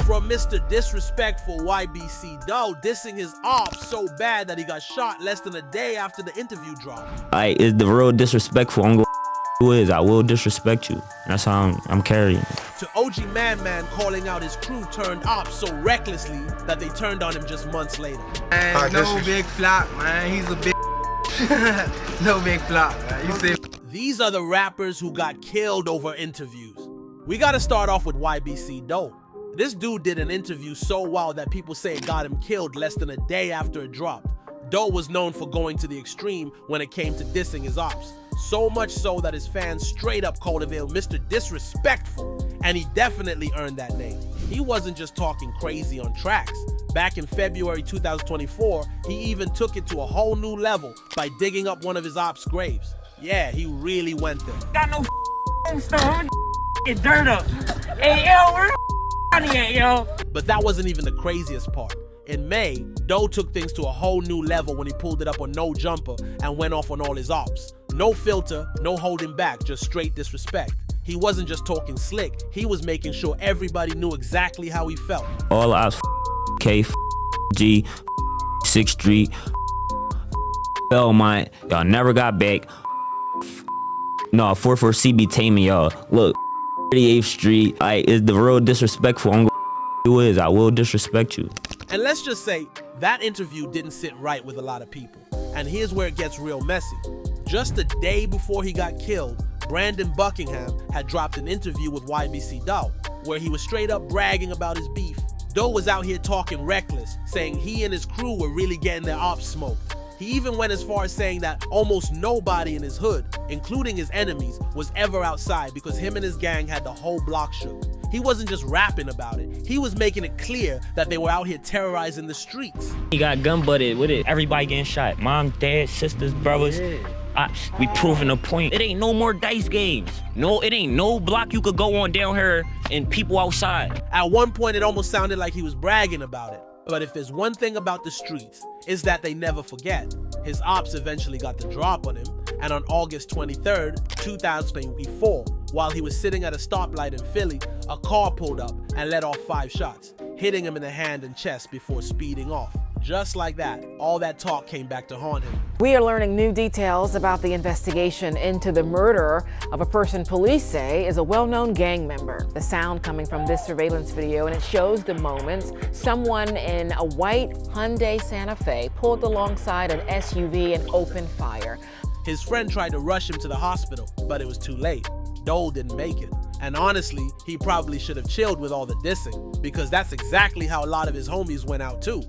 from Mr. Disrespectful YBC Dul dissing his ops so bad that he got shot less than a day after the interview dropped. Is the real disrespectful. I'm going who is. I will disrespect you. That's how I'm carrying. To OG Manman calling out his crew turned ops so recklessly that they turned on him just months later. Man, no big flop, man. He's a big no big flop, man. You see? These are the rappers who got killed over interviews. We gotta start off with YBC Dul. This dude did an interview so wild that people say it got him killed less than a day after it dropped. Dul was known for going to the extreme when it came to dissing his ops. So much so that his fans straight up called him Mr. Disrespectful, and he definitely earned that name. He wasn't just talking crazy on tracks. Back in February 2024, he even took it to a whole new level by digging up one of his ops' graves. Yeah, he really went there. Got no stone, get dirt up. Hey, yo, where the at, yo? But that wasn't even the craziest part. In May, Dul took things to a whole new level when he pulled it up on No Jumper and went off on all his ops. No filter, no holding back, just straight disrespect. He wasn't just talking slick, he was making sure everybody knew exactly how he felt. All ops, K, G, 6th Street, Belmont, y'all never got back. No, 44 CB taming y'all. Look, 38th Street, is the real disrespectful. I'm who is. I will disrespect you. And let's just say, that interview didn't sit right with a lot of people. And here's where it gets real messy. Just a day before he got killed, Brandon Buckingham had dropped an interview with YBC Dul, where he was straight up bragging about his beef. Dul was out here talking reckless, saying he and his crew were really getting their ops smoked. He even went as far as saying that almost nobody in his hood, including his enemies, was ever outside because him and his gang had the whole block shook. He wasn't just rapping about it, he was making it clear that they were out here terrorizing the streets. He got gun butted with it. Everybody getting shot. Mom, dad, sisters, brothers. We proving a point. It ain't no more dice games. No, it ain't no block you could go on down here and people outside. At one point, it almost sounded like he was bragging about it. But if there's one thing about the streets, is that they never forget. His ops eventually got the drop on him, and on August 23rd, 2024, while he was sitting at a stoplight in Philly, a car pulled up and let off 5 shots, hitting him in the hand and chest before speeding off. Just like that, all that talk came back to haunt him. We are learning new details about the investigation into the murder of a person police say is a well-known gang member. The sound coming from this surveillance video, and it shows the moments someone in a white Hyundai Santa Fe pulled alongside an SUV and opened fire. His friend tried to rush him to the hospital, but it was too late. Dul didn't make it. And honestly, he probably should have chilled with all the dissing, because that's exactly how a lot of his homies went out too.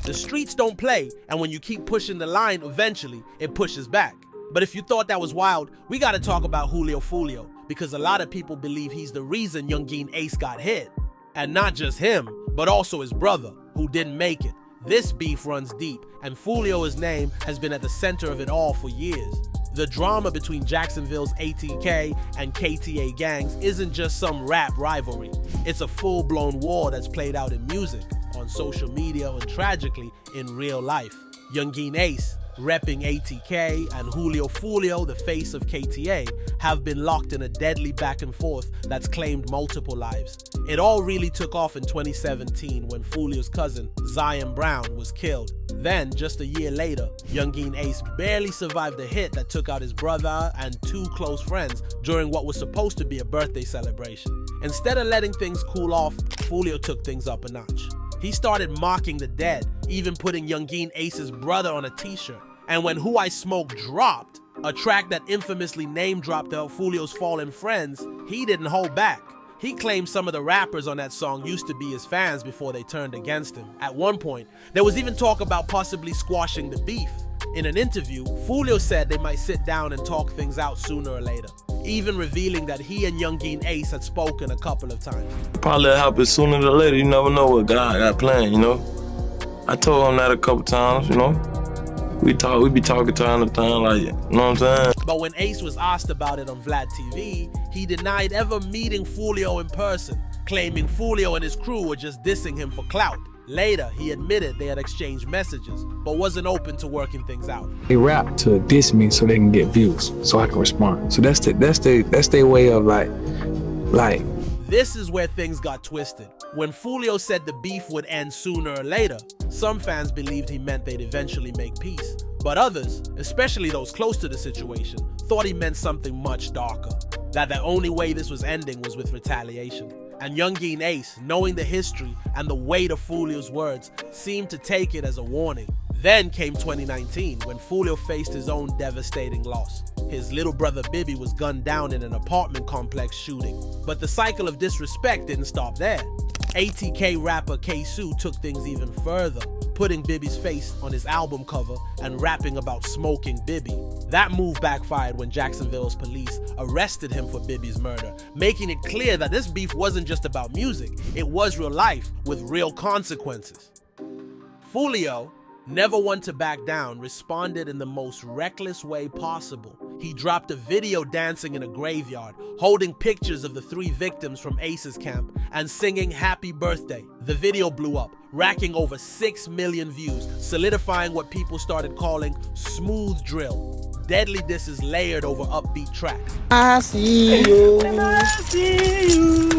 The streets don't play, and when you keep pushing the line, eventually, it pushes back. But if you thought that was wild, we gotta talk about Julio Foolio, because a lot of people believe he's the reason Youngboy and Ace got hit. And not just him, but also his brother, who didn't make it. This beef runs deep, and Foolio's name has been at the center of it all for years. The drama between Jacksonville's ATK and KTA gangs isn't just some rap rivalry. It's a full-blown war that's played out in music, on social media, and tragically, in real life. Youngboy and Ace, repping ATK, and Julio Foolio, the face of KTA, have been locked in a deadly back and forth that's claimed multiple lives. It all really took off in 2017 when Foolio's cousin, Zion Brown, was killed. Then, just a year later, Youngboy and Ace barely survived the hit that took out his brother and 2 close friends during what was supposed to be a birthday celebration. Instead of letting things cool off, Foolio took things up a notch. He started mocking the dead, even putting Youngboy and Ace's brother on a t-shirt. And when Who I Smoke dropped, a track that infamously name-dropped Foolio's fallen friends, he didn't hold back. He claimed some of the rappers on that song used to be his fans before they turned against him. At one point, there was even talk about possibly squashing the beef. In an interview, Foolio said they might sit down and talk things out sooner or later, even revealing that he and Youngboy and Ace had spoken a couple of times. Probably happen sooner or later. You never know what God got planned, you know? I told him that a couple times, you know? We be talking time to time, like, you know what I'm saying? But when Ace was asked about it on Vlad TV, he denied ever meeting Foolio in person, claiming Foolio and his crew were just dissing him for clout. Later, he admitted they had exchanged messages, but wasn't open to working things out. They rap to diss me so they can get views, so I can respond. So that's their way of like. This is where things got twisted. When Foolio said the beef would end sooner or later, some fans believed he meant they'd eventually make peace. But others, especially those close to the situation, thought he meant something much darker. That the only way this was ending was with retaliation. And Youngboy Ace, knowing the history and the weight of Foolio's words, seemed to take it as a warning. Then came 2019, when Foolio faced his own devastating loss. His little brother Bibby was gunned down in an apartment complex shooting. But the cycle of disrespect didn't stop there. ATK rapper K-Su took things even further, putting Bibby's face on his album cover and rapping about smoking Bibby. That move backfired when Jacksonville's police arrested him for Bibby's murder, making it clear that this beef wasn't just about music, it was real life with real consequences. Foolio, never one to back down, responded in the most reckless way possible. He dropped a video dancing in a graveyard, holding pictures of the 3 victims from Ace's camp and singing happy birthday. The video blew up, racking over 6 million views, solidifying what people started calling smooth drill. Deadly disses layered over upbeat tracks. I see you. I see you.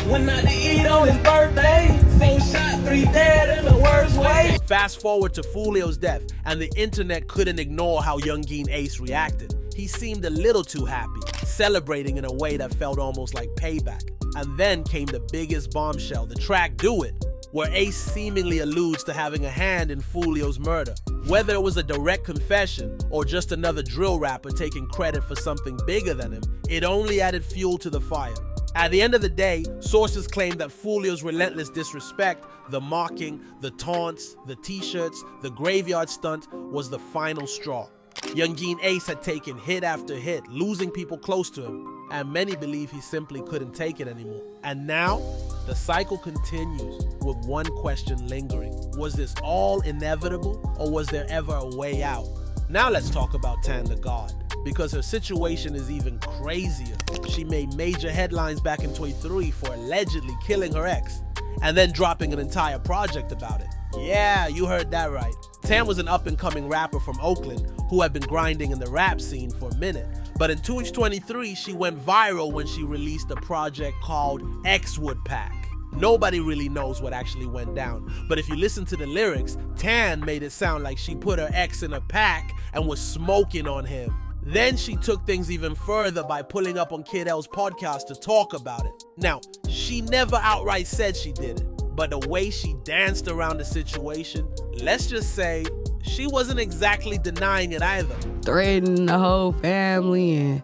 When I eat on his birthday, 4 shot, 3 dead in the worst way. Fast forward to Foolio's death, and the internet couldn't ignore how Youngboy Ace reacted. He seemed a little too happy, celebrating in a way that felt almost like payback. And then came the biggest bombshell, the track Do It, where Ace seemingly alludes to having a hand in Foolio's murder. Whether it was a direct confession or just another drill rapper taking credit for something bigger than him, it only added fuel to the fire. At the end of the day, sources claim that Foolio's relentless disrespect, the mocking, the taunts, the t-shirts, the graveyard stunt was the final straw. Youngboy Ace had taken hit after hit, losing people close to him, and many believe he simply couldn't take it anymore. And now, the cycle continues with one question lingering. Was this all inevitable, or was there ever a way out? Now let's talk about Tan the God, because her situation is even crazier. She made major headlines back in 23 for allegedly killing her ex, and then dropping an entire project about it. Yeah, you heard that right. Tan was an up-and-coming rapper from Oakland who had been grinding in the rap scene for a minute. But in 2023, she went viral when she released a project called X-Wood Pack. Nobody really knows what actually went down, but if you listen to the lyrics, Tan made it sound like she put her ex in a pack and was smoking on him. Then she took things even further by pulling up on Kid L's podcast to talk about it. Now, she never outright said she did it, but the way she danced around the situation, let's just say she wasn't exactly denying it either. Threatening the whole family and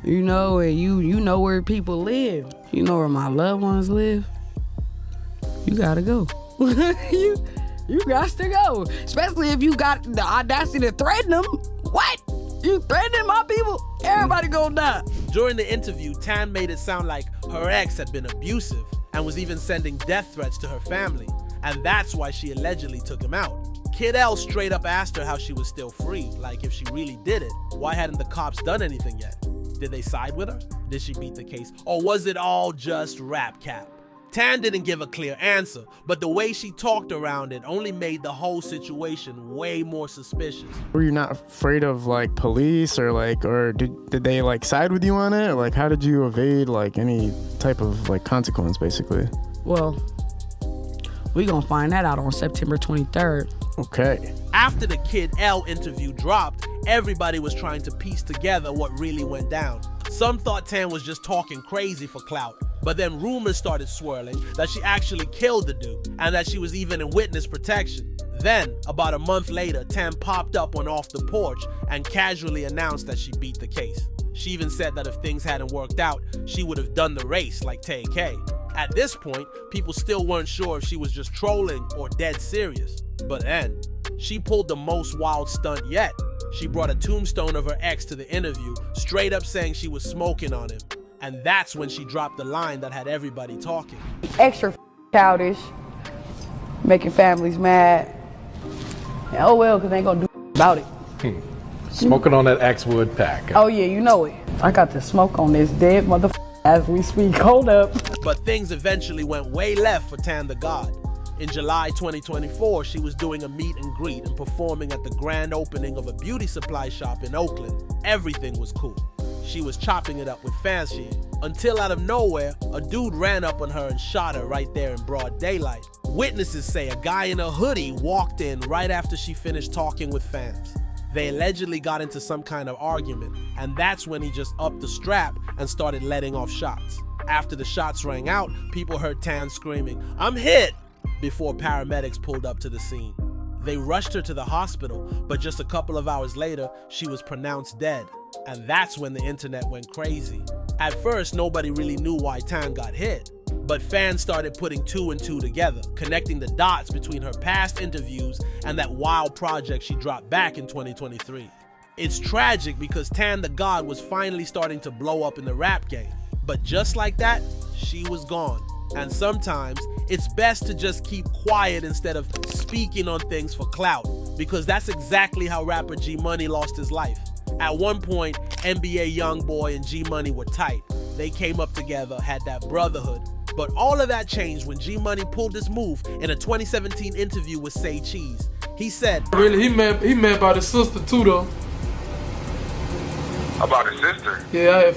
you know, and you know where people live. You know where my loved ones live. You gotta go. you got to go. Especially if you got the audacity to threaten them. What? You threatening my people? Everybody gonna die. During the interview, Tan made it sound like her ex had been abusive and was even sending death threats to her family. And that's why she allegedly took him out. Kid L straight up asked her how she was still free. Like, if she really did it, why hadn't the cops done anything yet? Did they side with her? Did she beat the case? Or was it all just rap cap? Tan didn't give a clear answer, but the way she talked around it only made the whole situation way more suspicious. Were you not afraid of like police or did they like side with you on it? Or, like, how did you evade like any type of like consequence basically? Well, we gonna find that out on September 23rd. Okay. After the Kid L interview dropped, everybody was trying to piece together what really went down. Some thought Tan was just talking crazy for clout, but then rumors started swirling that she actually killed the dude and that she was even in witness protection. Then, about a month later, Tan popped up on Off the Porch and casually announced that she beat the case. She even said that if things hadn't worked out, she would have done the race like Tay K. At this point, people still weren't sure if she was just trolling or dead serious. But then, she pulled the most wild stunt yet. She brought a tombstone of her ex to the interview, straight up saying she was smoking on him. And that's when she dropped the line that had everybody talking. Extra childish, making families mad. And oh well, because they ain't gonna do about it. Smoking on that X-Wood pack. Oh yeah, you know it. I got to smoke on this dead motherfucker as we speak. Hold up. But things eventually went way left for Tan the God. In July 2024, she was doing a meet and greet and performing at the grand opening of a beauty supply shop in Oakland. Everything was cool. she was chopping it up with fans she had. Until out of nowhere, a dude ran up on her and shot her right there in broad daylight. Witnesses say a guy in a hoodie walked in right after she finished talking with fans. They allegedly got into some kind of argument, and that's when he just upped the strap and started letting off shots. After the shots rang out, people heard Tan screaming, "I'm hit!" before paramedics pulled up to the scene. They rushed her to the hospital, but just a couple of hours later, she was pronounced dead. And that's when the internet went crazy. At first, nobody really knew why Tan got hit, but fans started putting 2 and 2 together, connecting the dots between her past interviews and that wild project she dropped back in 2023. It's tragic because Tan the God was finally starting to blow up in the rap game, but just like that, she was gone. And sometimes, it's best to just keep quiet instead of speaking on things for clout, because that's exactly how rapper G Money lost his life. At one point, NBA Youngboy and G Money were tight. They came up together, had that brotherhood. But all of that changed when G Money pulled this move in a 2017 interview with Say Cheese. He said, "Really, he mad about his sister too, though." About his sister? Yeah, I had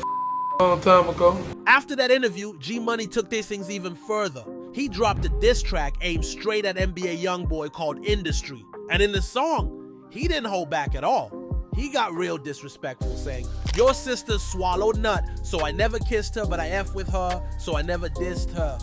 a long time ago. After that interview, G Money took these things even further. He dropped a diss track aimed straight at NBA Youngboy called Industry. And in the song, he didn't hold back at all. He got real disrespectful, saying, "Your sister swallowed nut, so I never kissed her, but I F with her, so I never dissed her."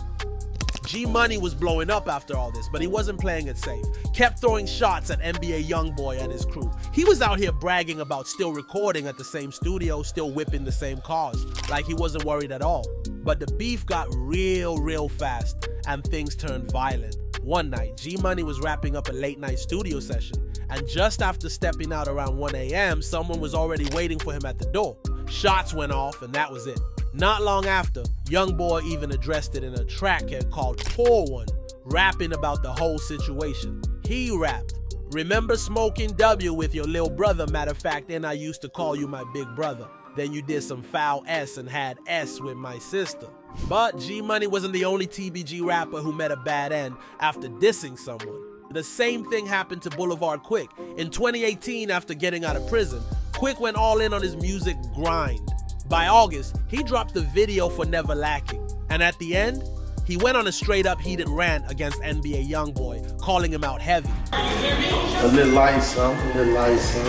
G Money was blowing up after all this, but he wasn't playing it safe. Kept throwing shots at NBA Youngboy and his crew. He was out here bragging about still recording at the same studio, still whipping the same cars, like he wasn't worried at all. But the beef got real fast, and things turned violent. One night, G Money was wrapping up a late night studio session, and just after stepping out around 1 a.m., someone was already waiting for him at the door. Shots went off, and that was it. Not long after, Youngboy even addressed it in a track called Poor One, rapping about the whole situation. He rapped, "Remember smoking W with your little brother, matter of fact, then I used to call you my big brother. Then you did some foul S and had S with my sister." But G Money wasn't the only TBG rapper who met a bad end after dissing someone. The same thing happened to Boulevard Quick. In 2018, after getting out of prison, Quick went all in on his music grind. By August, he dropped the video for Never Lacking. And at the end, he went on a straight up heated rant against NBA Youngboy, calling him out heavy. A little light, son. A little light, son.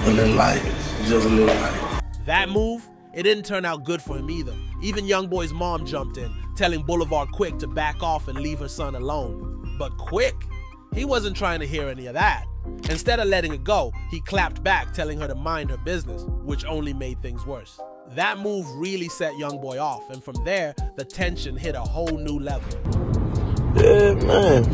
A little light. Just a little light. That move, it didn't turn out good for him either. Even Youngboy's mom jumped in, telling Boulevard Quick to back off and leave her son alone. But Quick, he wasn't trying to hear any of that. Instead of letting it go, he clapped back, telling her to mind her business, which only made things worse. That move really set Youngboy off, and from there, the tension hit a whole new level. Yeah, man.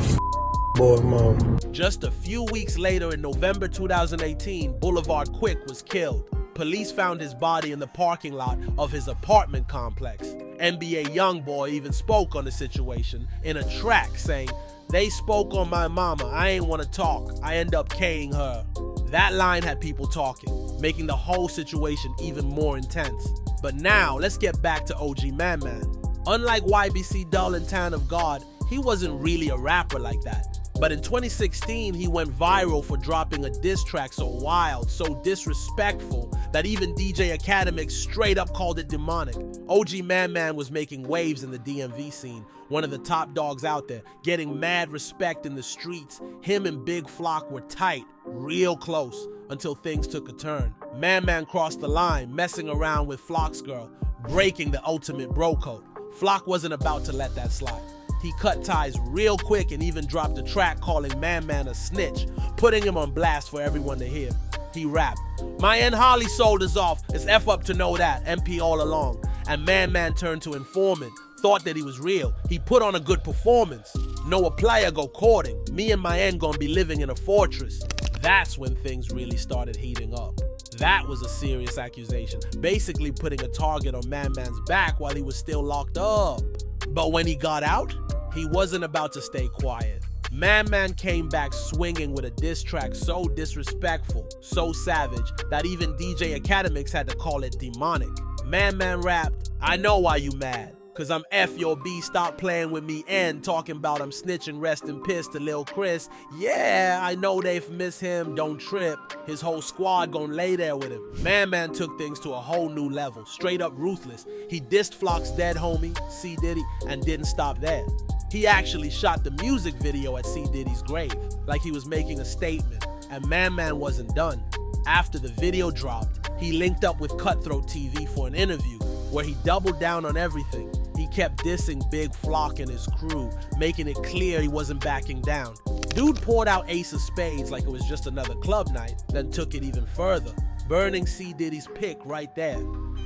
Boy, mom. Just a few weeks later, in November 2018, Boulevard Quick was killed. Police found his body in the parking lot of his apartment complex. NBA Youngboy even spoke on the situation in a track saying, "They spoke on my mama, I ain't wanna talk, I end up K-ing her." That line had people talking, making the whole situation even more intense. But now, let's get back to OG Manman. Unlike YBC Dul and Tan of God, he wasn't really a rapper like that. But in 2016, he went viral for dropping a diss track so wild, so disrespectful, that even DJ Academics straight up called it demonic. OG Manman was making waves in the DMV scene, one of the top dogs out there, getting mad respect in the streets. Him and Big Flock were tight, real close, until things took a turn. Manman crossed the line, messing around with Flock's girl, breaking the ultimate bro code. Flock wasn't about to let that slide. He cut ties real quick and even dropped a track calling Manman a snitch, putting him on blast for everyone to hear. He rapped, "My N Holly sold us off, it's F up to know that, MP all along." And Manman turned to informant, thought that he was real. He put on a good performance. Know a player go courting, me and my N gonna be living in a fortress. That's when things really started heating up. That was a serious accusation, basically putting a target on Manman's back while he was still locked up. But when he got out, he wasn't about to stay quiet. Manman came back swinging with a diss track so disrespectful, so savage, that even DJ Academics had to call it demonic. Manman rapped, "I know why you mad, Cause I'm F your B, stop playing with me, and talking about I'm snitching, resting pissed to Lil Chris. Yeah, I know they've missed him, don't trip. His whole squad gon' lay there with him. Manman took things to a whole new level, straight up ruthless. He dissed Flock's dead homie, C. Diddy, and didn't stop there. He actually shot the music video at C. Diddy's grave, like he was making a statement, and Manman wasn't done. After the video dropped, he linked up with Cutthroat TV for an interview where he doubled down on everything. He kept dissing Big Flock and his crew, making it clear he wasn't backing down. Dude poured out Ace of Spades like it was just another club night, then took it even further, burning C. Diddy's pick right there.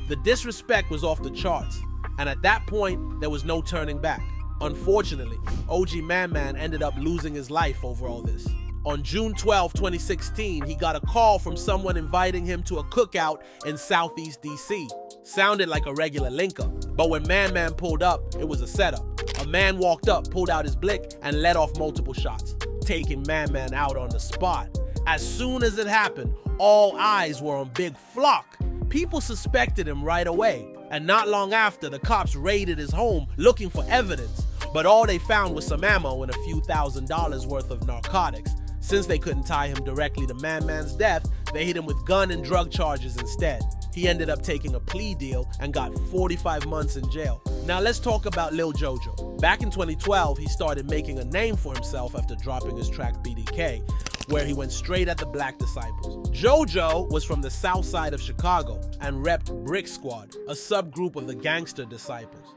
The disrespect was off the charts, and at that point, there was no turning back. Unfortunately, OG Manman ended up losing his life over all this. On June 12, 2016, he got a call from someone inviting him to a cookout in Southeast DC. Sounded like a regular link-up, but when Manman pulled up, it was a setup. A man walked up, pulled out his blick, and let off multiple shots, taking Manman out on the spot. As soon as it happened, all eyes were on Big Flock. People suspected him right away, and not long after, the cops raided his home looking for evidence, but all they found was some ammo and a few $1,000s worth of narcotics. Since they couldn't tie him directly to Manman's death, they hit him with gun and drug charges instead. He ended up taking a plea deal and got 45 months in jail. Now let's talk about Lil JoJo. Back in 2012, he started making a name for himself after dropping his track BDK, where he went straight at the Black Disciples. JoJo was from the south side of Chicago and repped Brick Squad, a subgroup of the Gangster Disciples.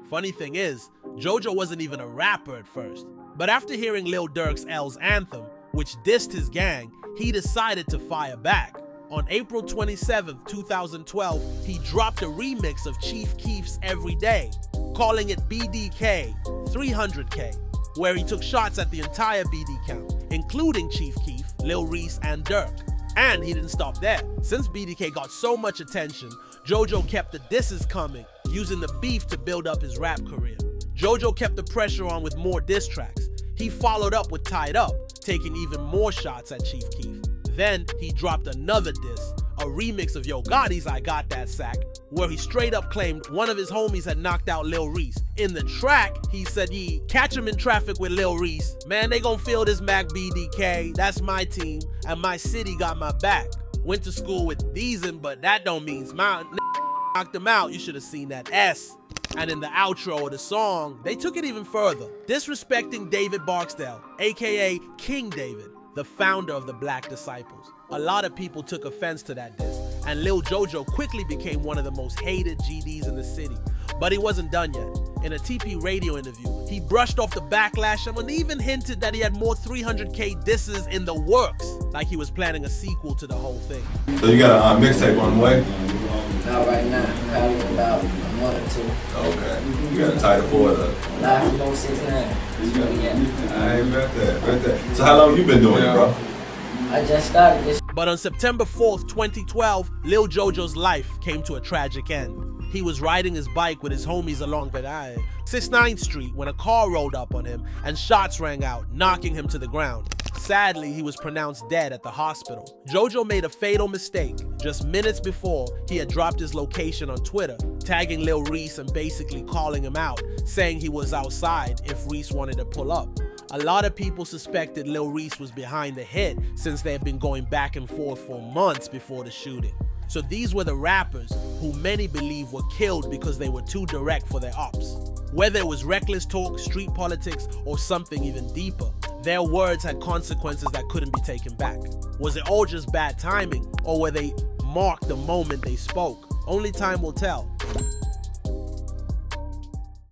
Funny thing is, JoJo wasn't even a rapper at first, but after hearing Lil Durk's L's Anthem, which dissed his gang, he decided to fire back. On April 27, 2012, he dropped a remix of Chief Keef's Every Day, calling it BDK 300K, where he took shots at the entire BD count, including Chief Keef, Lil Reese, and Durk. And he didn't stop there. Since BDK got so much attention, JoJo kept the disses coming, using the beef to build up his rap career. JoJo kept the pressure on with more diss tracks. He followed up with Tied Up, taking even more shots at Chief Keef. Then he dropped another diss, a remix of Yo Gotti's I Got That Sack, where he straight up claimed one of his homies had knocked out Lil Reese. In the track, he said, catch him in traffic with Lil Reese. Man, they gon' feel this Mac BDK, that's my team, and my city got my back. Went to school with Deezin, but that don't mean my knocked him out, you should have seen that S. And in the outro of the song, they took it even further, disrespecting David Barksdale, aka King David, the founder of the Black Disciples. A lot of people took offense to that diss, and Lil JoJo quickly became one of the most hated GDs in the city. But he wasn't done yet. In a TP radio interview, he brushed off the backlash and even hinted that he had more 300K disses in the works, like he was planning a sequel to the whole thing. So you got a mixtape on the way? Not right now, probably in about a month or two. Okay. You got a title for it? Live from 069. I bet that. So how long you been doing it, bro? I just started this. But on September 4th, 2012, Lil JoJo's life came to a tragic end. He was riding his bike with his homies along 69th Street when a car rolled up on him and shots rang out, knocking him to the ground. Sadly, he was pronounced dead at the hospital. JoJo made a fatal mistake. Just minutes before, he had dropped his location on Twitter, tagging Lil Reese and basically calling him out, saying he was outside if Reese wanted to pull up. A lot of people suspected Lil Reese was behind the hit since they had been going back and forth for months before the shooting. So these were the rappers who many believe were killed because they were too direct for their ops. Whether it was reckless talk, street politics, or something even deeper, their words had consequences that couldn't be taken back. Was it all just bad timing, or were they marked the moment they spoke? Only time will tell.